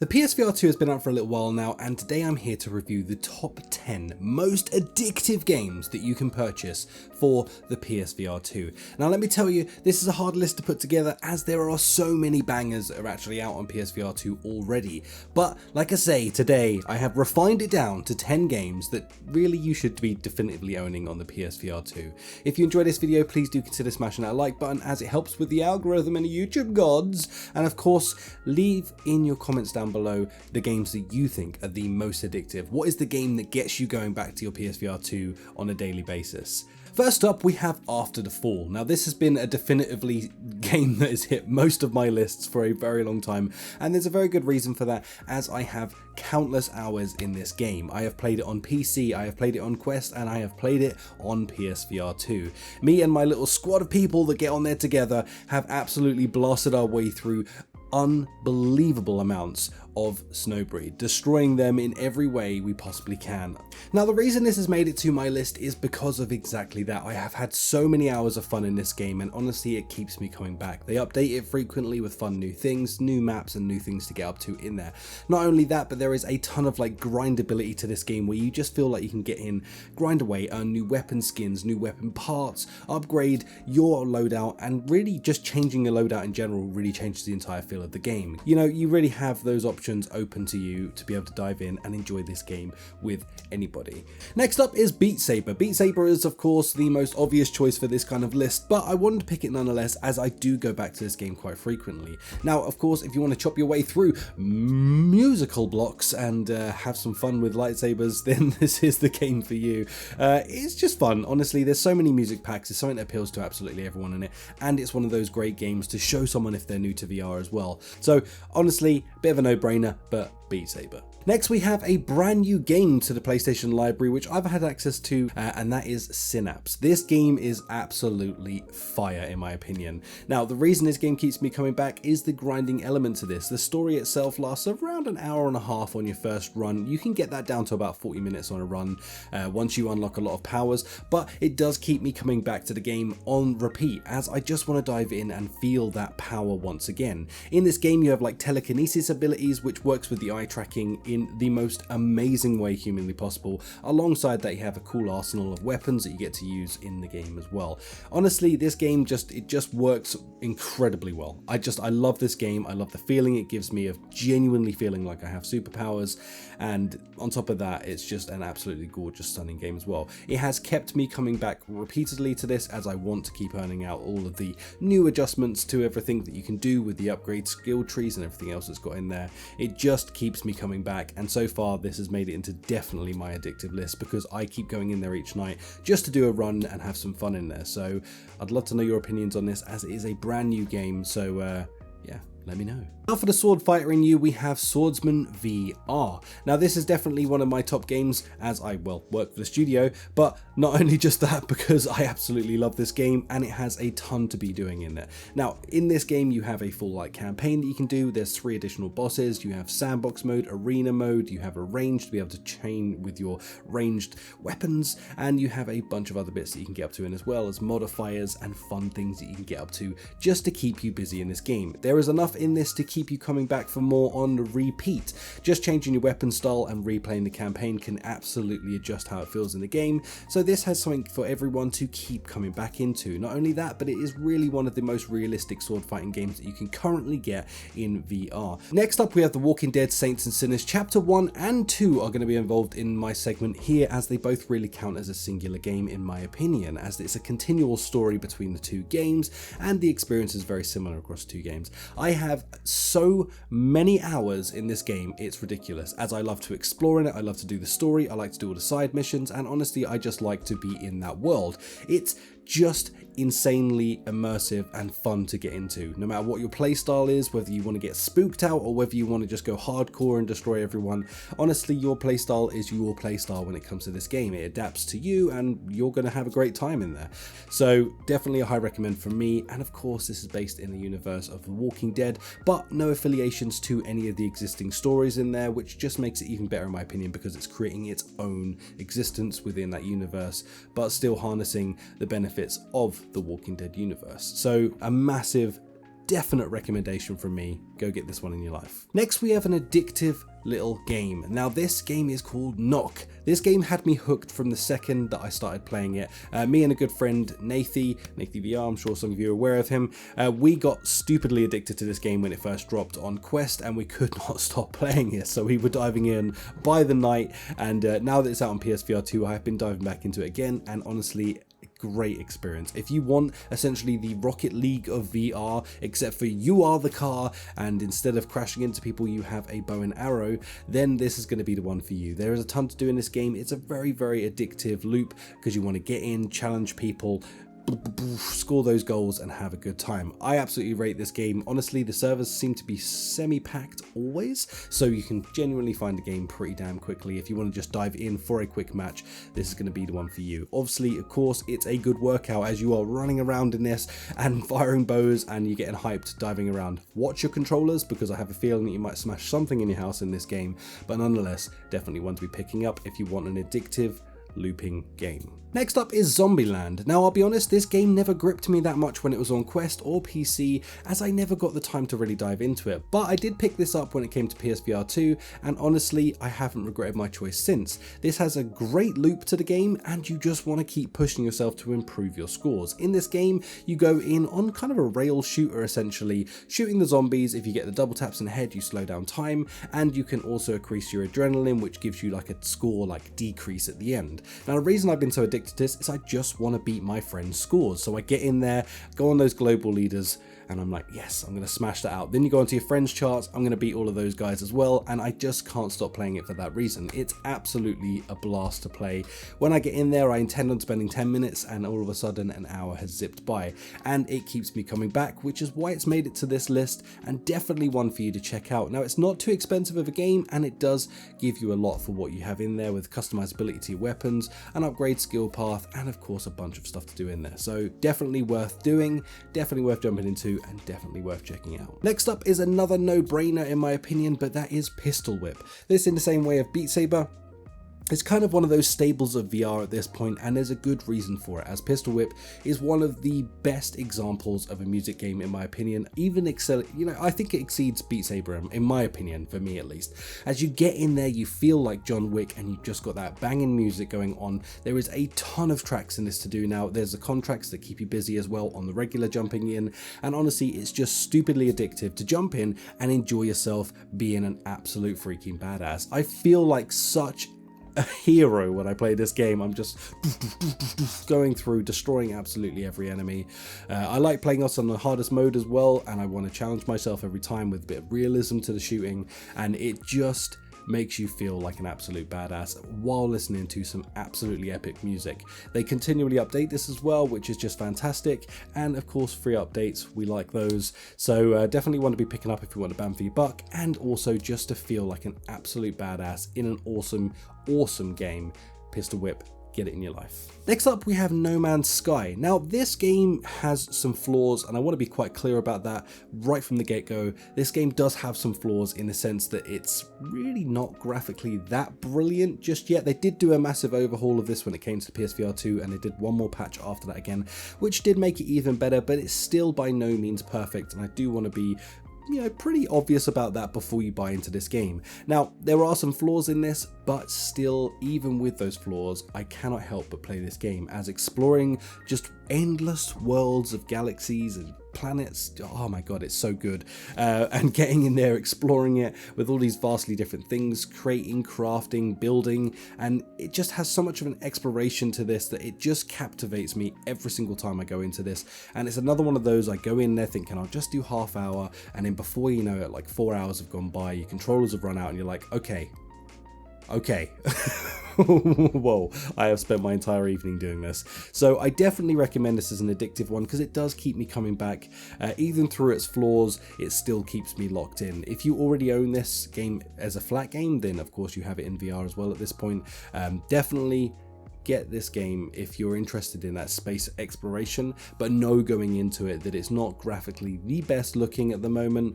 The PSVR 2 has been out for a little while now, and today I'm here to review the top 10 most addictive games that you can purchase for the PSVR 2. Now let me tell you, this is a hard list to put together as there are so many bangers that are actually out on PSVR 2 already. But like I say, today I have refined it down to 10 games that really you should be definitively owning on the PSVR 2. If you enjoyed this video, please do consider smashing that like button as it helps with the algorithm and the YouTube gods. And of course, leave in your comments down below the games that you think are the most addictive. What is the game that gets you going back to your PSVR 2 on a daily basis? First up, we have After the Fall. Now this has been a definitively game that has hit most of my lists for a very long time, and there's a very good reason for that, as I have countless hours in this game. I have played it on PC, I have played it on Quest, and I have played it on PSVR 2. Me and my little squad of people that get on there together have absolutely blasted our way through unbelievable amounts of Snowbreed, destroying them in every way we possibly can. Now the reason this has made it to my list is because of exactly that. I have had so many hours of fun in this game, and honestly it keeps me coming back. They update it frequently with fun new things, new maps and new things to get up to in there. Not only that, but there is a ton of grindability to this game where you just feel like you can get in, grind away, earn new weapon skins, new weapon parts, upgrade your loadout, and really just changing your loadout in general really changes the entire feel of the game. You know, you really have those options open to you to be able to dive in and enjoy this game with anybody. Next up is Beat Saber. Beat Saber is of course the most obvious choice for this kind of list, but I wanted to pick it nonetheless as I do go back to this game quite frequently. Now of course, if you want to chop your way through musical blocks and have some fun with lightsabers, then this is the game for you. It's just fun, honestly. There's so many music packs, it's something that appeals to absolutely everyone in it, and it's one of those great games to show someone if they're new to VR as well. So honestly, bit of a no-brainer, but Beat Saber. Next we have a brand new game to the PlayStation library which I've had access to, and that is Synapse. This game is absolutely fire in my opinion. Now the reason this game keeps me coming back is the grinding element to this. The story itself lasts around an hour and a half on your first run. You can get that down to about 40 minutes on a run once you unlock a lot of powers, but it does keep me coming back to the game on repeat as I just want to dive in and feel that power once again. In this game you have telekinesis abilities which works with the eye tracking in the most amazing way humanly possible. Alongside that you have a cool arsenal of weapons that you get to use in the game as well. Honestly, this game just works incredibly well. I love this game. I love the feeling it gives me of genuinely feeling like I have superpowers, and on top of that it's just an absolutely gorgeous, stunning game as well. It has kept me coming back repeatedly to this as I want to keep earning out all of the new adjustments to everything that you can do with the upgrade skill trees and everything else that's got in there. It just keeps me coming back, and so far this has made it into definitely my addictive list because I keep going in there each night just to do a run and have some fun in there. So I'd love to know your opinions on this as it is a brand new game, so yeah, let me know. Now for the sword fighter in you, we have Swordsman VR. Now this is definitely one of my top games as I, work for the studio, but not only just that, because I absolutely love this game and it has a ton to be doing in there. Now in this game you have a full campaign that you can do. There's 3 additional bosses. You have sandbox mode, arena mode, you have a range to be able to chain with your ranged weapons, and you have a bunch of other bits that you can get up to in as well as modifiers and fun things that you can get up to just to keep you busy in this game. There is enough in this to keep you coming back for more on repeat. Just changing your weapon style and replaying the campaign can absolutely adjust how it feels in the game, so this has something for everyone to keep coming back into. Not only that, but it is really one of the most realistic sword fighting games that you can currently get in VR. Next up we have The Walking Dead Saints and Sinners. Chapter 1 and 2 are going to be involved in my segment here as they both really count as a singular game in my opinion, as it's a continual story between the 2 games and the experience is very similar across 2 games. I have so many hours in this game, it's ridiculous, as I love to explore in it, I love to do the story, I like to do all the side missions, and honestly I just like to be in that world. It's just insanely immersive and fun to get into, no matter what your playstyle is, whether you want to get spooked out or whether you want to just go hardcore and destroy everyone. Honestly, your playstyle is your playstyle when it comes to this game. It adapts to you and you're going to have a great time in there. So definitely a high recommend from me, and of course this is based in the universe of The Walking Dead, but no affiliations to any of the existing stories in there, which just makes it even better in my opinion because it's creating its own existence within that universe, but still harnessing the benefits of the Walking Dead universe. So a massive definite recommendation from me. Go get this one in your life. Next, we have an addictive little game. Now this game is called Knock. This game had me hooked from the second that I started playing it. Me and a good friend, Nathy VR, I'm sure some of you are aware of him, we got stupidly addicted to this game when it first dropped on Quest, and we could not stop playing it. So we were diving in by the night, and now that it's out on PSVR 2, I've been diving back into it again, and honestly, great experience. If you want essentially the Rocket League of VR, except for you are the car and instead of crashing into people you have a bow and arrow, then this is going to be the one for you. There is a ton to do in this game. It's a very addictive loop because you want to get in, challenge people, score those goals and have a good time. I absolutely rate this game. Honestly, the servers seem to be semi-packed always, so you can genuinely find the game pretty damn quickly. If you want to just dive in for a quick match, this is going to be the one for you. Obviously, of course, it's a good workout as you are running around in this and firing bows and you're getting hyped diving around. Watch your controllers because I have a feeling that you might smash something in your house in this game, but nonetheless, definitely one to be picking up if you want an addictive looping game. Next up is Zombieland. Now I'll be honest, this game never gripped me that much when it was on Quest or PC, as I never got the time to really dive into it, but I did pick this up when it came to PSVR 2, and honestly I haven't regretted my choice since. This has a great loop to the game and you just want to keep pushing yourself to improve your scores. In this game you go in on kind of a rail shooter, essentially shooting the zombies. If you get the double taps in the head you slow down time, and you can also increase your adrenaline, which gives you like a score like decrease at the end. Now the reason I've been so addicted to this is I just want to beat my friends' scores, so I get in there, go on those global leaders, and I'm like, yes, I'm going to smash that out. Then you go onto your friends' charts, I'm going to beat all of those guys as well, and I just can't stop playing it for that reason. It's absolutely a blast to play. When I get in there, I intend on spending 10 minutes, and all of a sudden an hour has zipped by, and it keeps me coming back, which is why it's made it to this list, and definitely one for you to check out. Now, it's not too expensive of a game, and it does give you a lot for what you have in there with customizability to your weapons, an upgrade skill path, and of course a bunch of stuff to do in there. So definitely worth doing, definitely worth jumping into, and definitely worth checking out. Next up is another no-brainer in my opinion, but that is Pistol Whip. This, in the same way of Beat Saber, it's kind of one of those staples of VR at this point, and there's a good reason for it, as Pistol Whip is one of the best examples of a music game in my opinion. Even I think it exceeds Beat Saber in my opinion, for me at least. As you get in there, you feel like John Wick, and you've just got that banging music going on. There is a ton of tracks in this to do now. There's the contracts that keep you busy as well on the regular jumping in, and honestly, it's just stupidly addictive to jump in and enjoy yourself being an absolute freaking badass. I feel like such a hero when I play this game. I'm just going through, destroying absolutely every enemy. I like playing us on the hardest mode as well, and I want to challenge myself every time with a bit of realism to the shooting, and it just makes you feel like an absolute badass while listening to some absolutely epic music. They continually update this as well, which is just fantastic, and of course free updates, we like those. So definitely want to be picking up if you want to bang for your buck, and also just to feel like an absolute badass in an awesome game. Pistol Whip, get it in your life. Next up we have No Man's Sky. Now this game has some flaws, and I want to be quite clear about that right from the get-go. This game does have some flaws in the sense that it's really not graphically that brilliant just yet. They did do a massive overhaul of this when it came to PSVR 2, and they did one more patch after that again, which did make it even better, but it's still by no means perfect, and I do want to be pretty obvious about that before you buy into this game. Now, there are some flaws in this, but still, even with those flaws, I cannot help but play this game, as exploring just endless worlds of galaxies and planets, oh my god, it's so good. And getting in there, exploring it with all these vastly different things, creating, crafting, building, and it just has so much of an exploration to this that it just captivates me every single time I go into this. And it's another one of those, I go in there thinking I'll just do half hour, and then before you know it, like 4 hours have gone by, your controllers have run out, and you're like, okay whoa, I have spent my entire evening doing this. So I definitely recommend this as an addictive one, because it does keep me coming back. Even through its flaws, it still keeps me locked in. If you already own this game as a flat game, then of course you have it in VR as well at this point. Definitely get this game if you're interested in that space exploration, but know going into it that it's not graphically the best looking at the moment,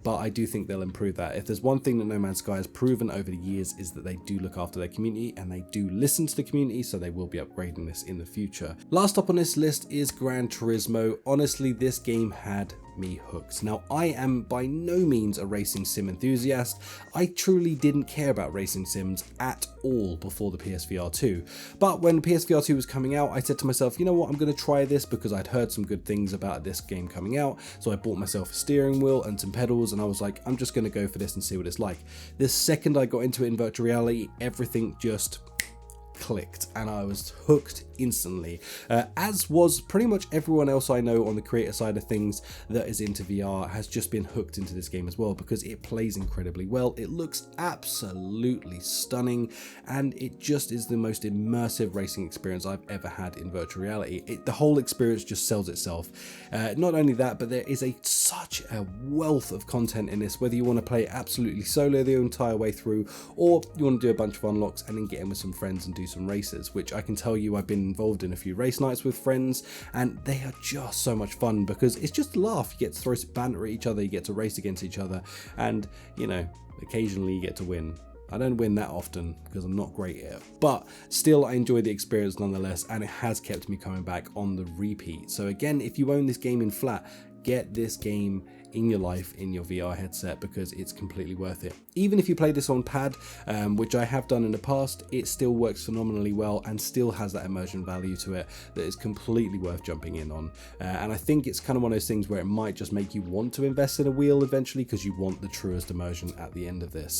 but I do think they'll improve that. If there's one thing that No Man's Sky has proven over the years, is that they do look after their community and they do listen to the community, so they will be upgrading this in the future. Last up on this list is Gran Turismo. Honestly, this game had me hooked. Now, I am by no means a racing sim enthusiast. I truly didn't care about racing sims at all before the PSVR 2. But when the PSVR 2 was coming out, I said to myself, you know what, I'm going to try this because I'd heard some good things about this game coming out. So I bought myself a steering wheel and some pedals, and I was like, I'm just going to go for this and see what it's like. The second I got into it in virtual reality, everything just clicked and I was hooked instantly, as was pretty much everyone else I know on the creator side of things that is into VR has just been hooked into this game as well, because it plays incredibly well, it looks absolutely stunning, and it just is the most immersive racing experience I've ever had in virtual reality. The whole experience just sells itself. Not only that, but there is such a wealth of content in this, whether you want to play absolutely solo the entire way through, or you want to do a bunch of unlocks and then get in with some friends and do some races, which I can tell you I've been involved in a few race nights with friends, and they are just so much fun because it's just a laugh. You get to throw some banter at each other, you get to race against each other, and you know, occasionally you get to win. I don't win that often because I'm not great at it, but still I enjoy the experience nonetheless, and it has kept me coming back on the repeat. So again, if you own this game in flat, get this game in your life in your VR headset because it's completely worth it. Even if you play this on pad, which I have done in the past, it still works phenomenally well and still has that immersion value to it that is completely worth jumping in on. And I think it's kind of one of those things where it might just make you want to invest in a wheel eventually because you want the truest immersion at the end of this.